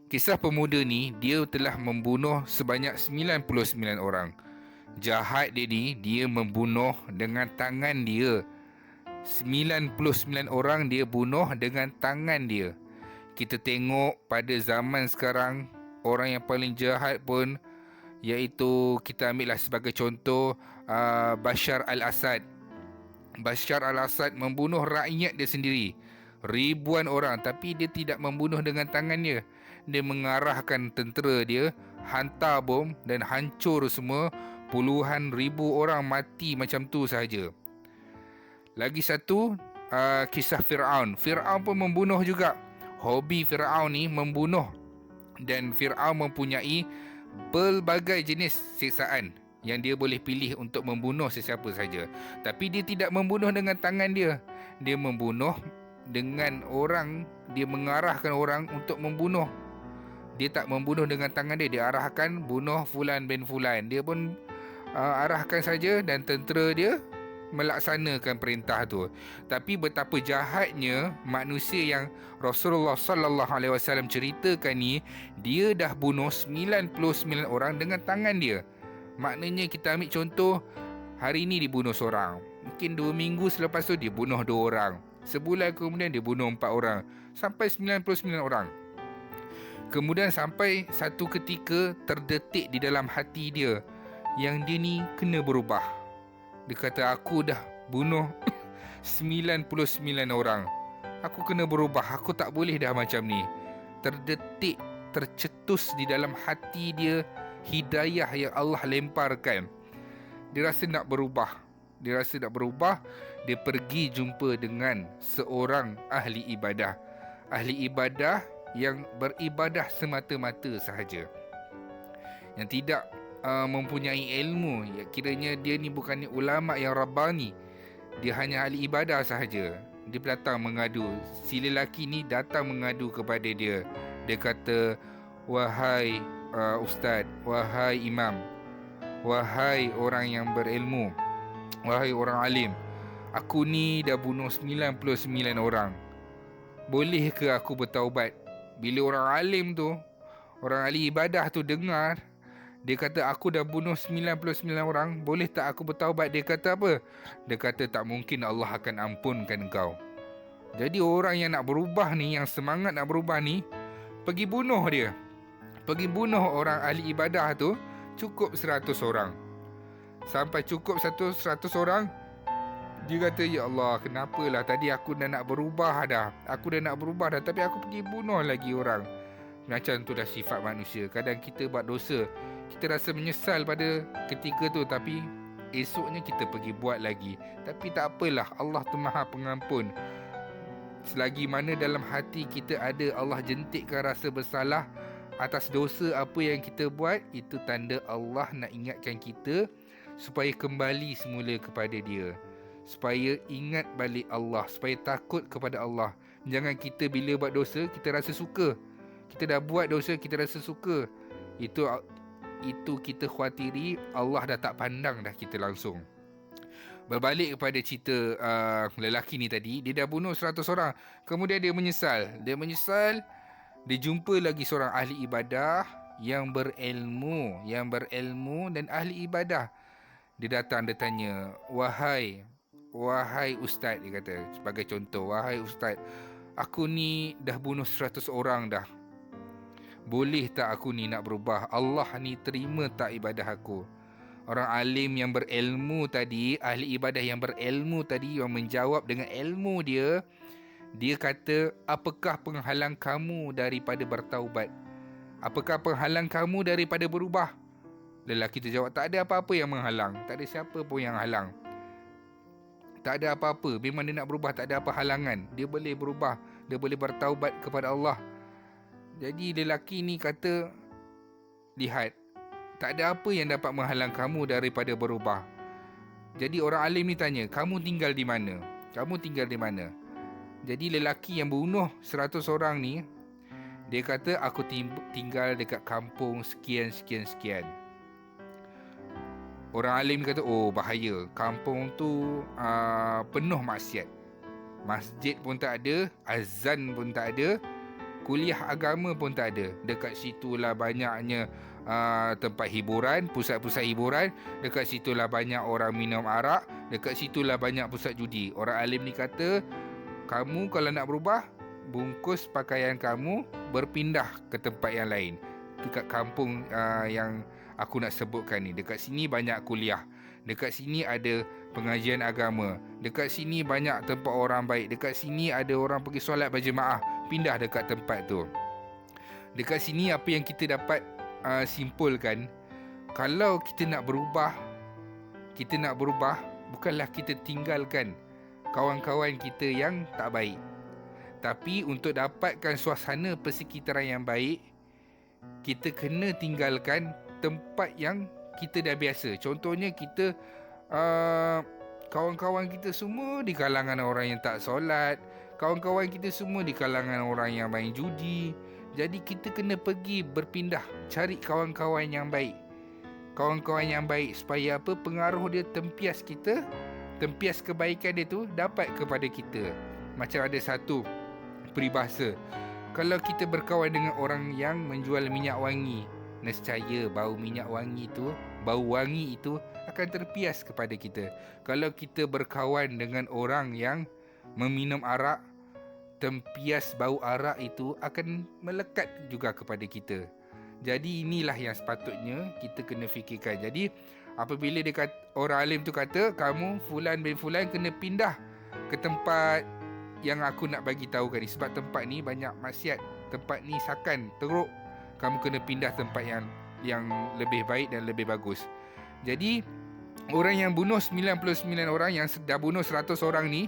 Kisah pemuda ni, dia telah membunuh sebanyak 99 orang. Jahat dia ni, dia membunuh dengan tangan dia. 99 orang dia bunuh dengan tangan dia. Kita tengok pada zaman sekarang, orang yang paling jahat pun, iaitu kita ambillah sebagai contoh Bashar al-Assad. Bashar al-Assad membunuh rakyat dia sendiri, ribuan orang, tapi dia tidak membunuh dengan tangan dia. Dia mengarahkan tentera dia hantar bom dan hancur semua. Puluhan ribu orang mati macam tu sahaja. Lagi satu, kisah Fir'aun. Fir'aun pun membunuh juga. Hobi Fir'aun ni membunuh, dan Fir'aun mempunyai pelbagai jenis siksaan yang dia boleh pilih untuk membunuh sesiapa saja. Tapi dia tidak membunuh dengan tangan dia. Dia membunuh dengan orang, dia mengarahkan orang untuk membunuh. Dia tak membunuh dengan tangan dia, dia arahkan bunuh fulan bin fulan. Dia pun arahkan saja dan tentera dia melaksanakan perintah tu. Tapi betapa jahatnya manusia yang Rasulullah sallallahu alaihi wasallam ceritakan ni, dia dah bunuh 99 orang dengan tangan dia. Maknanya kita ambil contoh, hari ni dibunuh seorang, mungkin 2 minggu selepas tu dia bunuh 2 orang, sebulan kemudian dia bunuh 4 orang, sampai 99 orang. Kemudian sampai satu ketika terdetik di dalam hati dia yang dia ni kena berubah. Dia kata, aku dah bunuh 99 orang, aku kena berubah, aku tak boleh dah macam ni. Terdetik, tercetus di dalam hati dia hidayah yang Allah lemparkan. Dia rasa nak berubah. Dia pergi jumpa dengan seorang ahli ibadah. Ahli ibadah yang beribadah semata-mata sahaja, yang tidak mempunyai ilmu. Kiranya dia ni bukannya ulama yang rabbani, dia hanya ahli ibadah sahaja. Dia datang mengadu. Si lelaki ni datang mengadu kepada dia. Dia kata, wahai ustaz, wahai imam, wahai orang yang berilmu, wahai orang alim, aku ni dah bunuh 99 orang. Boleh ke aku bertaubat? Bila orang alim tu, orang ahli ibadah tu dengar, dia kata, aku dah bunuh 99 orang, boleh tak aku bertaubat? Dia kata apa? Dia kata, tak mungkin Allah akan ampunkan engkau. Jadi orang yang nak berubah ni, yang semangat nak berubah ni, pergi bunuh dia. Pergi bunuh orang ahli ibadah tu. Cukup 100 orang. Sampai cukup 100 orang, dia kata, ya Allah, kenapalah tadi aku dah nak berubah dah, tapi aku pergi bunuh lagi orang. Macam tu dah sifat manusia. Kadang kita buat dosa, kita rasa menyesal pada ketika tu, tapi esoknya kita pergi buat lagi. Tapi tak apalah, Allah tu Maha Pengampun. Selagi mana dalam hati kita ada Allah jentikkan rasa bersalah atas dosa apa yang kita buat, itu tanda Allah nak ingatkan kita supaya kembali semula kepada Dia, supaya ingat balik Allah, supaya takut kepada Allah. Jangan kita bila buat dosa kita rasa suka. Kita dah buat dosa, kita rasa suka. Itu kita khawatiri Allah dah tak pandang dah kita langsung. Berbalik kepada cerita lelaki ni tadi, dia dah bunuh 100 orang. Kemudian dia menyesal. Dia jumpa lagi seorang ahli ibadah yang berilmu dan ahli ibadah. Dia datang, dia tanya, wahai ustaz, dia kata sebagai contoh, wahai ustaz, aku ni dah bunuh 100 orang dah. Boleh tak aku ni nak berubah? Allah ni terima tak ibadah aku? Orang alim yang berilmu tadi, ahli ibadah yang berilmu tadi, yang menjawab dengan ilmu dia, dia kata, apakah penghalang kamu daripada bertaubat? Apakah penghalang kamu daripada berubah? Lelaki tu jawab, tak ada apa-apa yang menghalang. Tak ada siapa pun yang halang. Tak ada apa-apa. Memang dia nak berubah, tak ada apa halangan. Dia boleh berubah, dia boleh bertaubat kepada Allah. Jadi lelaki ni kata, lihat, tak ada apa yang dapat menghalang kamu daripada berubah. Jadi orang alim ni tanya, kamu tinggal di mana? Jadi lelaki yang bunuh 100 orang ni, dia kata, aku tinggal dekat kampung sekian. Orang alim kata, oh bahaya, kampung tu penuh maksiat. Masjid pun tak ada, azan pun tak ada, kuliah agama pun tak ada. Dekat situlah banyaknya tempat hiburan, pusat-pusat hiburan. Dekat situlah banyak orang minum arak. Dekat situlah banyak pusat judi. Orang alim ni kata, kamu kalau nak berubah, bungkus pakaian kamu, berpindah ke tempat yang lain. Dekat kampung yang aku nak sebutkan ni. Dekat sini banyak kuliah. Dekat sini ada pengajian agama. Dekat sini banyak tempat orang baik. Dekat sini ada orang pergi solat berjemaah. Pindah dekat tempat tu. Dekat sini apa yang kita dapat simpulkan, kalau kita nak berubah, bukanlah kita tinggalkan kawan-kawan kita yang tak baik. Tapi untuk dapatkan suasana persekitaran yang baik, kita kena tinggalkan tempat yang kita dah biasa. Contohnya kita kawan-kawan kita semua di kalangan orang yang tak solat, kawan-kawan kita semua di kalangan orang yang main judi. Jadi kita kena pergi berpindah, cari kawan-kawan yang baik. Kawan-kawan yang baik supaya apa? Pengaruh dia tempias kita, tempias kebaikan dia tu dapat kepada kita. Macam ada satu peribahasa, kalau kita berkawan dengan orang yang menjual minyak wangi, nescaya bau minyak wangi tu, bau wangi itu akan terpias kepada kita. Kalau kita berkawan dengan orang yang meminum arak, tempias bau arak itu akan melekat juga kepada kita. Jadi inilah yang sepatutnya kita kena fikirkan. Jadi apabila orang alim tu kata, kamu Fulan bin Fulan kena pindah ke tempat yang aku nak bagi tahu ni, sebab tempat ni banyak maksiat, tempat ni sakan, teruk, kamu kena pindah tempat yang lebih baik dan lebih bagus. Jadi orang yang bunuh 99 orang, yang dah bunuh 100 orang ni,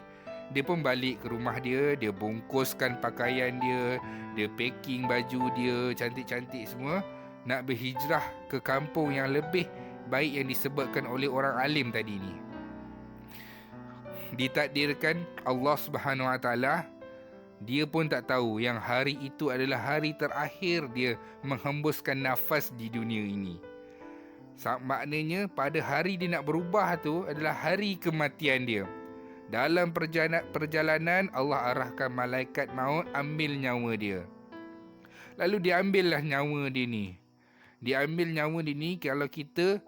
dia pun balik ke rumah dia, dia bungkuskan pakaian dia, dia packing baju dia cantik-cantik semua, nak berhijrah ke kampung yang lebih baik yang disebutkan oleh orang alim tadi ni. Ditakdirkan Allah Subhanahu Wa Taala, dia pun tak tahu yang hari itu adalah hari terakhir dia menghembuskan nafas di dunia ini. Maknanya pada hari dia nak berubah tu adalah hari kematian dia. Dalam perjalanan Allah arahkan malaikat maut ambil nyawa dia. Lalu diambillah nyawa dia ni. Diambil nyawa dia ni kalau kita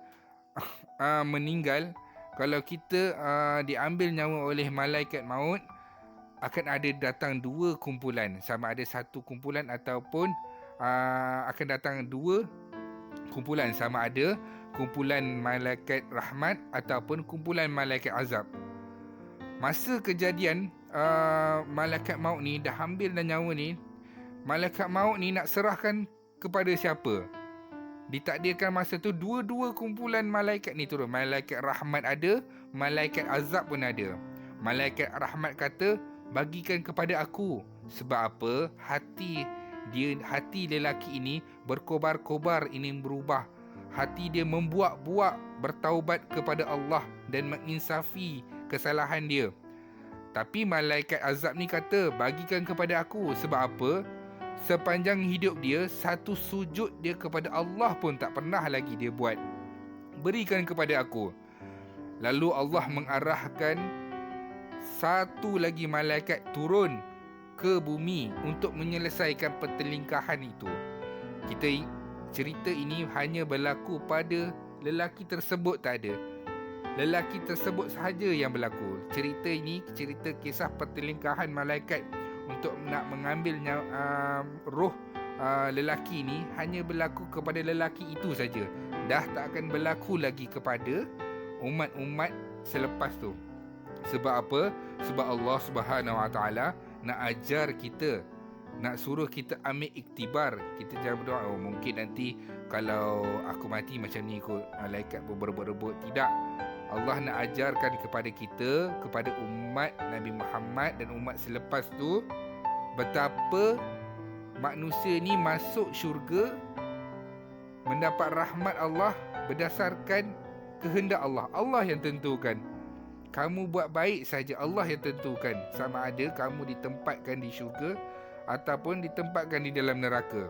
meninggal, kalau kita diambil nyawa oleh malaikat maut, akan ada datang dua kumpulan. Sama ada satu kumpulan ataupun akan datang dua kumpulan. Sama ada kumpulan malaikat rahmat ataupun kumpulan malaikat azab. Masa kejadian malaikat maut ni dah ambil dah nyawa ni, malaikat maut ni nak serahkan kepada siapa? Ditakdirkan masa tu dua-dua kumpulan malaikat ni turun. Malaikat rahmat ada, malaikat azab pun ada. Malaikat rahmat kata, bagikan kepada aku. Sebab apa? Hati lelaki ini berkobar-kobar ingin berubah. Hati dia membuak-buak bertaubat kepada Allah dan menginsafi kesalahan dia. Tapi malaikat azab ni kata, bagikan kepada aku. Sebab apa? Sepanjang hidup dia, satu sujud dia kepada Allah pun tak pernah lagi dia buat. Berikan kepada aku. Lalu Allah mengarahkan satu lagi malaikat turun ke bumi untuk menyelesaikan pertelingkahan itu. Cerita ini hanya berlaku pada lelaki tersebut, tak ada. Lelaki tersebut sahaja yang berlaku. Cerita ini cerita kisah pertelingkahan malaikat untuk nak mengambil roh lelaki ini hanya berlaku kepada lelaki itu saja. Dah tak akan berlaku lagi kepada umat-umat selepas tu. Sebab apa? Sebab Allah Subhanahu Wa Taala nak ajar kita, nak suruh kita ambil iktibar. Kita jangan berdoa, mungkin nanti kalau aku mati macam ni kot, malaikat pun berebut-rebut. Tidak. Allah nak ajarkan kepada kita, kepada umat Nabi Muhammad dan umat selepas tu, betapa manusia ni masuk syurga, mendapat rahmat Allah berdasarkan kehendak Allah. Allah yang tentukan. Kamu buat baik saja, Allah yang tentukan sama ada kamu ditempatkan di syurga ataupun ditempatkan di dalam neraka.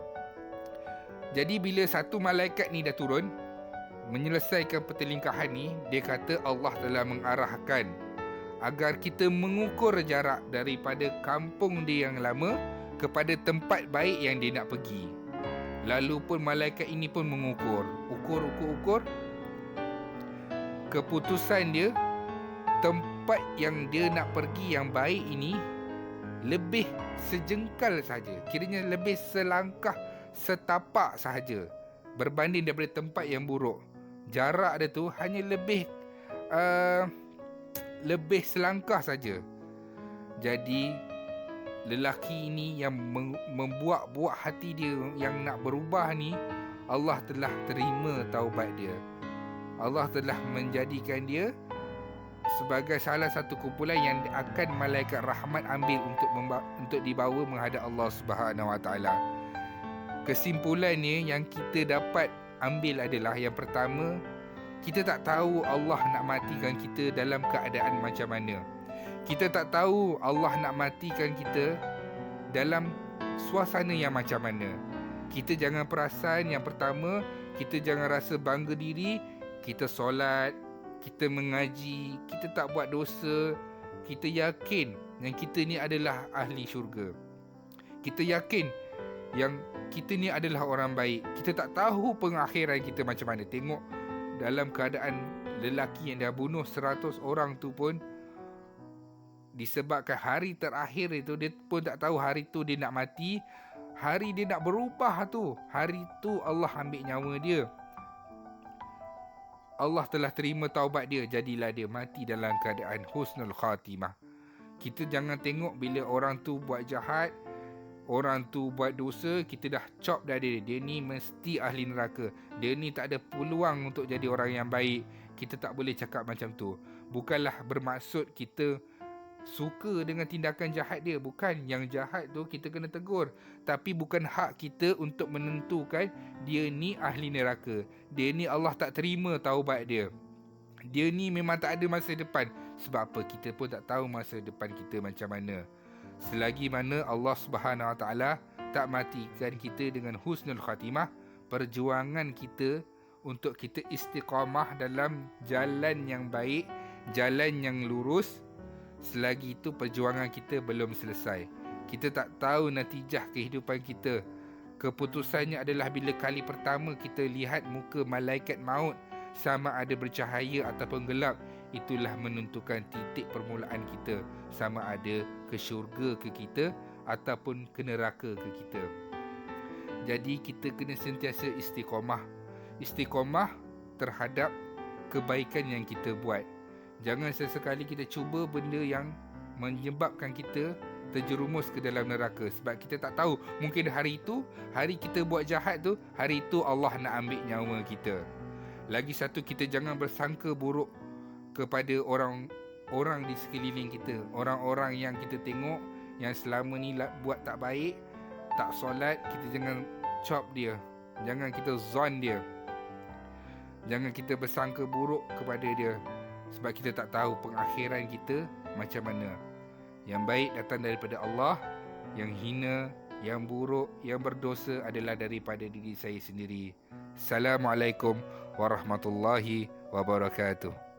Jadi bila satu malaikat ni dah turun menyelesaikan pertelingkahan ni, dia kata Allah telah mengarahkan agar kita mengukur jarak daripada kampung dia yang lama kepada tempat baik yang dia nak pergi. Lalu pun malaikat ini pun mengukur. Ukur. Keputusan dia, tempat yang dia nak pergi yang baik ini lebih sejengkal saja. Kiranya lebih selangkah, setapak sahaja berbanding daripada tempat yang buruk. Jarak dia tu hanya lebih selangkah saja. Jadi lelaki ini yang membuat hati dia yang nak berubah ni, Allah telah terima taubat dia. Allah telah menjadikan dia sebagai salah satu kumpulan yang akan malaikat rahmat ambil untuk dibawa menghadap Allah Subhanahu Wa Taala. Kesimpulannya yang kita dapat ambil adalah, yang pertama, kita tak tahu Allah nak matikan kita dalam keadaan macam mana. Kita tak tahu Allah nak matikan kita dalam suasana yang macam mana. Kita jangan perasan, yang pertama, kita jangan rasa bangga diri. Kita solat, kita mengaji, kita tak buat dosa. Kita yakin yang kita ni adalah ahli syurga. Kita yakin yang kita ni adalah orang baik. Kita tak tahu pengakhiran kita macam mana. Tengok dalam keadaan lelaki yang dah bunuh 100 orang tu pun, disebabkan hari terakhir itu, dia pun tak tahu hari tu dia nak mati. Hari dia nak berubah tu, hari tu Allah ambil nyawa dia. Allah telah terima taubat dia, jadilah dia mati dalam keadaan husnul khatimah. Kita jangan tengok bila orang tu buat jahat, orang tu buat dosa, kita dah cop dah dia ni mesti ahli neraka, dia ni tak ada peluang untuk jadi orang yang baik. Kita tak boleh cakap macam tu. Bukanlah bermaksud kita suka dengan tindakan jahat dia. Bukan, yang jahat tu kita kena tegur. Tapi bukan hak kita untuk menentukan dia ni ahli neraka, dia ni Allah tak terima taubat dia, dia ni memang tak ada masa depan. Sebab apa? Kita pun tak tahu masa depan kita macam mana. Selagi mana Allah Subhanahu Wa Taala tak matikan kita dengan husnul khatimah, perjuangan kita untuk kita istiqamah dalam jalan yang baik, jalan yang lurus, selagi itu perjuangan kita belum selesai. Kita tak tahu natijah kehidupan kita. Keputusannya adalah bila kali pertama kita lihat muka malaikat maut, sama ada bercahaya ataupun gelap, itulah menentukan titik permulaan kita, sama ada ke syurga ke kita ataupun ke neraka ke kita. Jadi kita kena sentiasa istiqamah. Istiqamah terhadap kebaikan yang kita buat. Jangan sesekali kita cuba benda yang menyebabkan kita terjerumus ke dalam neraka. Sebab kita tak tahu, mungkin hari itu, hari kita buat jahat tu, hari itu Allah nak ambil nyawa kita. Lagi satu, kita jangan bersangka buruk kepada orang di sekeliling kita. Orang-orang yang kita tengok yang selama ni buat tak baik, tak solat, kita jangan cop dia, jangan kita zon dia, jangan kita bersangka buruk kepada dia. Sebab kita tak tahu pengakhiran kita macam mana. Yang baik datang daripada Allah, yang hina, yang buruk, yang berdosa adalah daripada diri saya sendiri. Assalamualaikum warahmatullahi wabarakatuh.